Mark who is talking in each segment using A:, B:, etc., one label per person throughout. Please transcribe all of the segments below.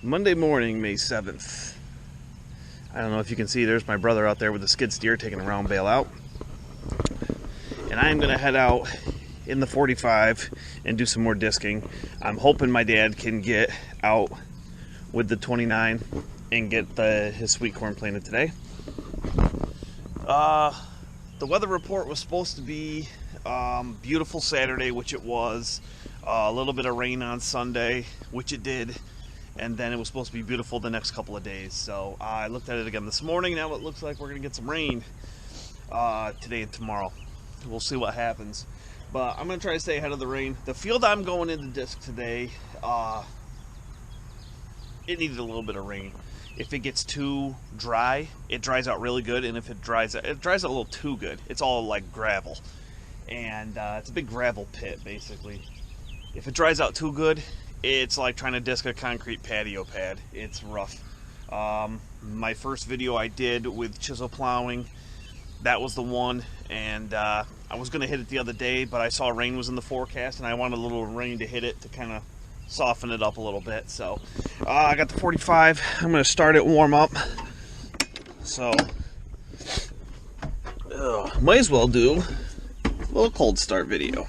A: Monday morning, May 7th. I don't know if you can see, there's my brother out there with the skid steer taking a round bale out. And I'm going to head out in the 45 and do some more disking. I'm hoping my dad can get out with the 29 and get his sweet corn planted today. The weather report was supposed to be beautiful Saturday, which it was. A little bit of rain on Sunday, which it did. And then it was supposed to be beautiful the next couple of days. So I looked at it again this morning. Now it looks like we're going to get some rain today and tomorrow. We'll see what happens. But I'm going to try to stay ahead of the rain. The field I'm going into disc today, it needed a little bit of rain. If it gets too dry, it dries out really good. And if it dries out a little too good. It's all like gravel. And it's a big gravel pit, basically. If it dries out too good, it's like trying to disc a concrete patio pad. It's rough. My first video I did with chisel plowing, that was the one. And I was going to hit it the other day, but I saw rain was in the forecast, and I wanted a little rain to hit it to kind of soften it up a little bit. So I got the 45. I'm going to start it, warm up. So might as well do a little cold start video.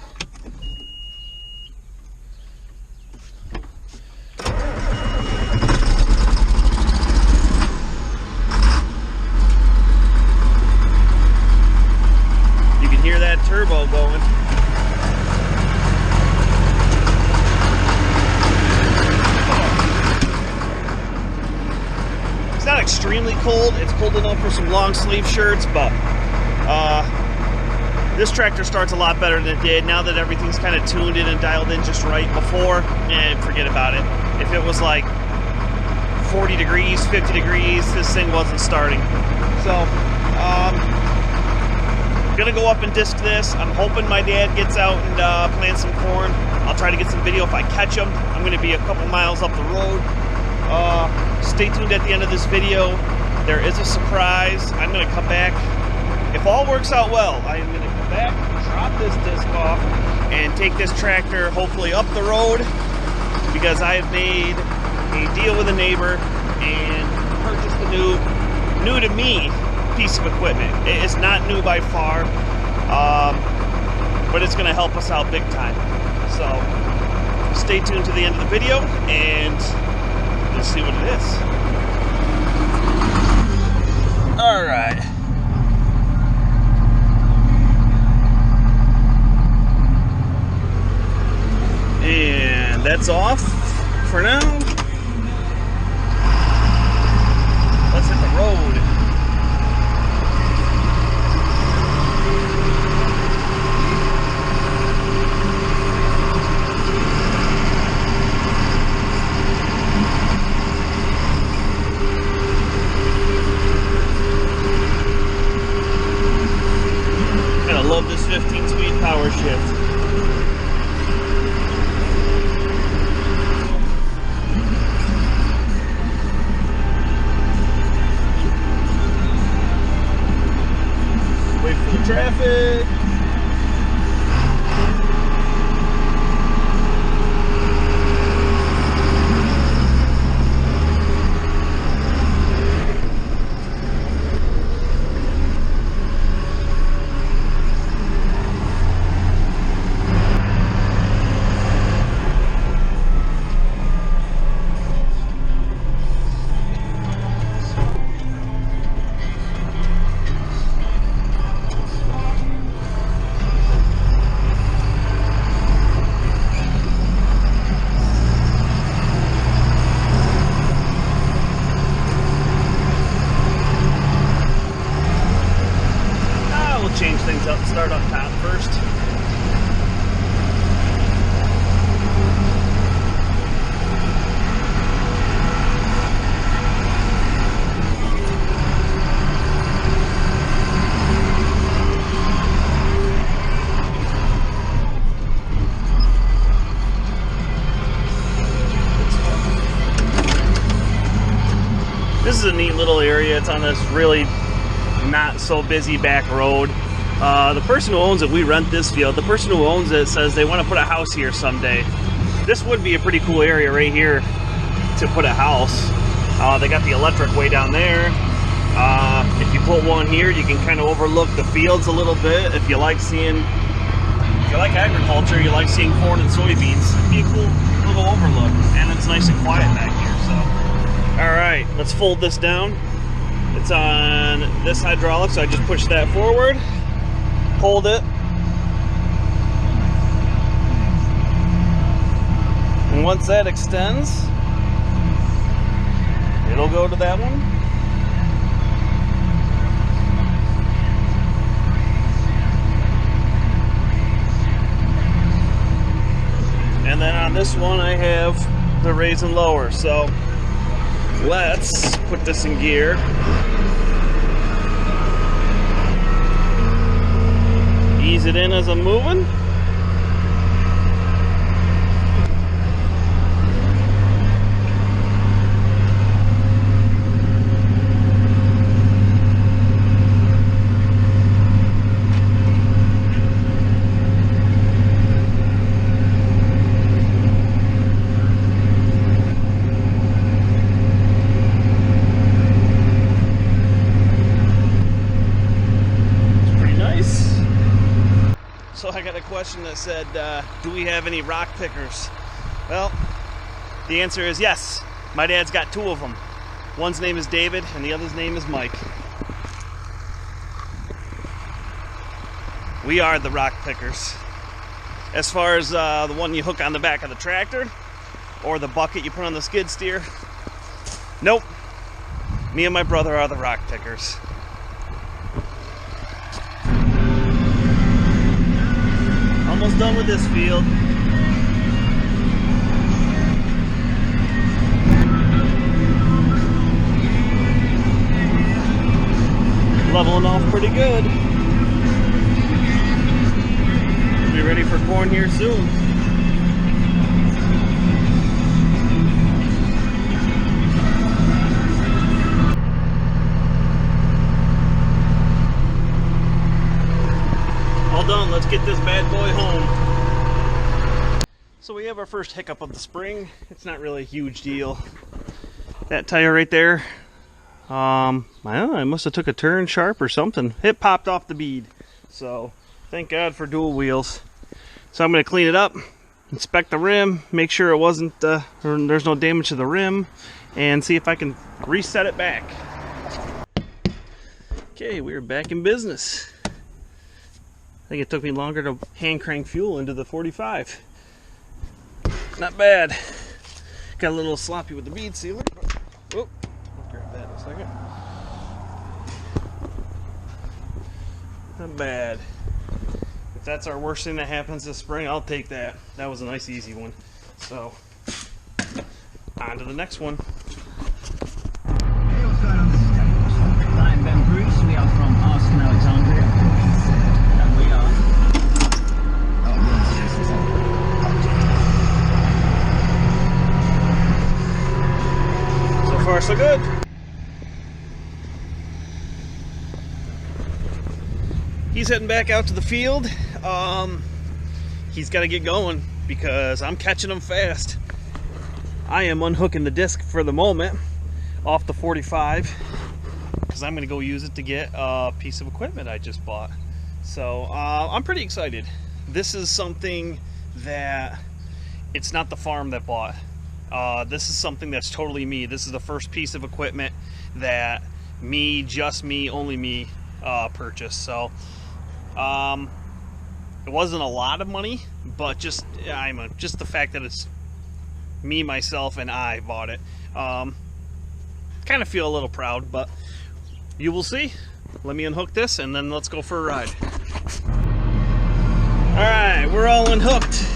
A: Hear that turbo going. It's not extremely cold. It's cold enough for some long sleeve shirts, but this tractor starts a lot better than it did now that everything's kind of tuned in and dialed in just right. Before, and forget about it. If it was like 40 degrees, 50 degrees, this thing wasn't starting. So gonna go up and disc this. I'm hoping my dad gets out and plants some corn. I'll try to get some video if I catch him. I'm gonna be a couple miles up the road. Stay tuned at the end of this video. There is a surprise. I'm gonna come back. If all works out well, I am gonna come back, drop this disc off, and take this tractor hopefully up the road, because I have made a deal with a neighbor and purchased a new to me piece of equipment. It's not new by far, but it's going to help us out big time. So stay tuned to the end of the video and we'll see what it is. All right. And that's off for now. Let's hit the road. Love this 15-speed power shift. Wait for the traffic. Change things up, start up top first. This is a neat little area. It's on this really not so busy back road. The person who owns it, we rent this field. The person who owns it says they want to put a house here someday. This would be a pretty cool area right here. to put a house. They got the electric way down there. If you put one here, you can kind of overlook the fields a little bit. If you like agriculture, you like seeing corn and soybeans, it'd be a cool little overlook. And it's nice and quiet back here. So, all right, let's fold this down. It's on this hydraulic, so I just push that forward, hold it, and once that extends, it'll go to that one. And then on this one I have the raise and lower. So let's put this in gear. Ease it in as I'm moving. So I got a question that said, do we have any rock pickers? Well, the answer is yes. My dad's got 2 of them. One's name is David and the other's name is Mike. We are the rock pickers. As far as the one you hook on the back of the tractor or the bucket you put on the skid steer, nope. Me and my brother are the rock pickers. Almost done with this field. Leveling off pretty good. Be ready for corn here soon. All done, let's get this bad boy home. So we have our first hiccup of the spring. It's not really a huge deal. That tire right there, I don't know, I must have took a turn sharp or something. It popped off the bead. So thank God for dual wheels. So I'm going to clean it up, inspect the rim, make sure it wasn't, there's no damage to the rim, and see if I can reset it back. Okay, we're back in business. I think it took me longer to hand crank fuel into the 45. Not bad. Got a little sloppy with the bead sealer. Oh, I'll grab that in a second. Not bad. If that's our worst thing that happens this spring, I'll take that. That was a nice easy one. So, on to the next one.
B: Hey, what's going on? This is Kevin. I'm Ben Bruce. We are from Arston, Alexandria. And we are...
A: So far, so good. He's heading back out to the field. He's got to get going because I'm catching him fast. I am unhooking the disc for the moment off the 45 because I'm going to go use it to get a piece of equipment I just bought. So I'm pretty excited. This is something that it's not the farm that bought. This is something that's totally me. This is the first piece of equipment that me, just me, only me purchased. So it wasn't a lot of money, but just the fact that it's me, myself, and I bought it. Kind of feel a little proud, but you will see. Let me unhook this and then let's go for a ride. All right, we're all unhooked.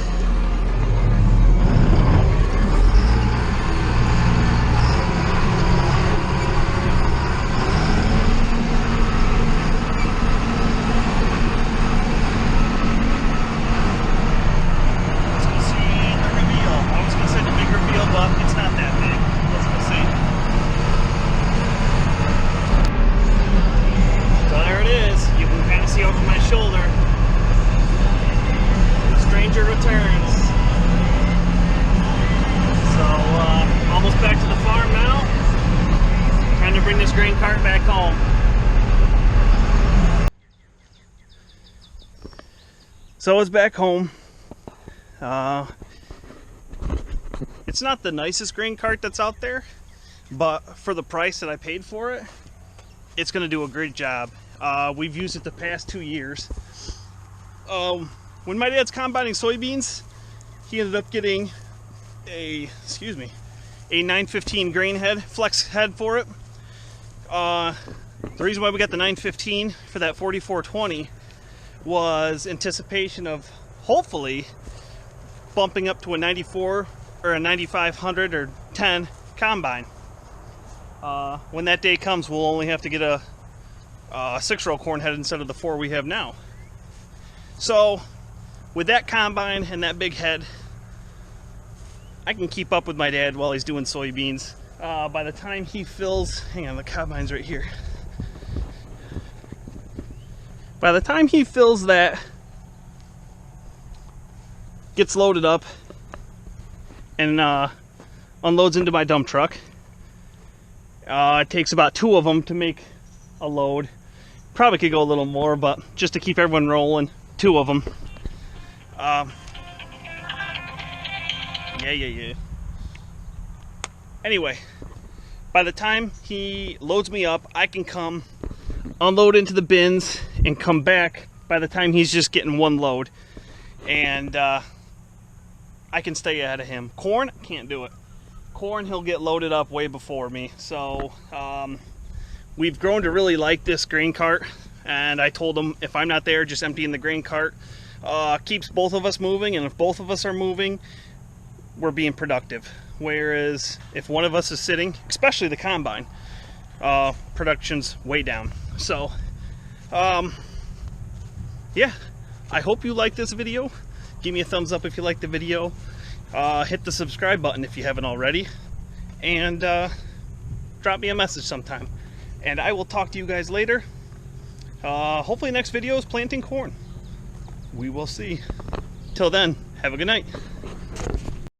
A: Return. So it's back home. It's not the nicest grain cart that's out there, but for the price that I paid for it, it's going to do a great job. We've used it the past 2 years. When my dad's combining soybeans, he ended up getting a 915 grain head, flex head for it. The reason why we got the 915 for that 4420 was anticipation of hopefully bumping up to a 94 or a 9500 or 10 combine. When that day comes, we'll only have to get a 6-row corn head instead of the 4 we have now. So with that combine and that big head, I can keep up with my dad while he's doing soybeans. By the time he fills, hang on, the combine's right here. By the time he fills that, gets loaded up, and unloads into my dump truck, it takes about 2 of them to make a load. Probably could go a little more, but just to keep everyone rolling, 2 of them. Yeah. Anyway, by the time he loads me up, I can come unload into the bins and come back by the time he's just getting 1 load. And I can stay ahead of him. Corn, can't do it. Corn, he'll get loaded up way before me. So we've grown to really like this grain cart. And I told him if I'm not there, just emptying the grain cart keeps both of us moving. And if both of us are moving, we're being productive. Whereas if one of us is sitting, especially the combine, production's way down. So yeah, I hope you like this video. Give me a thumbs up if you like the video. Hit the subscribe button if you haven't already, and drop me a message sometime, and I will talk to you guys later. Hopefully next video is planting corn. We will see. Till then, have a good night.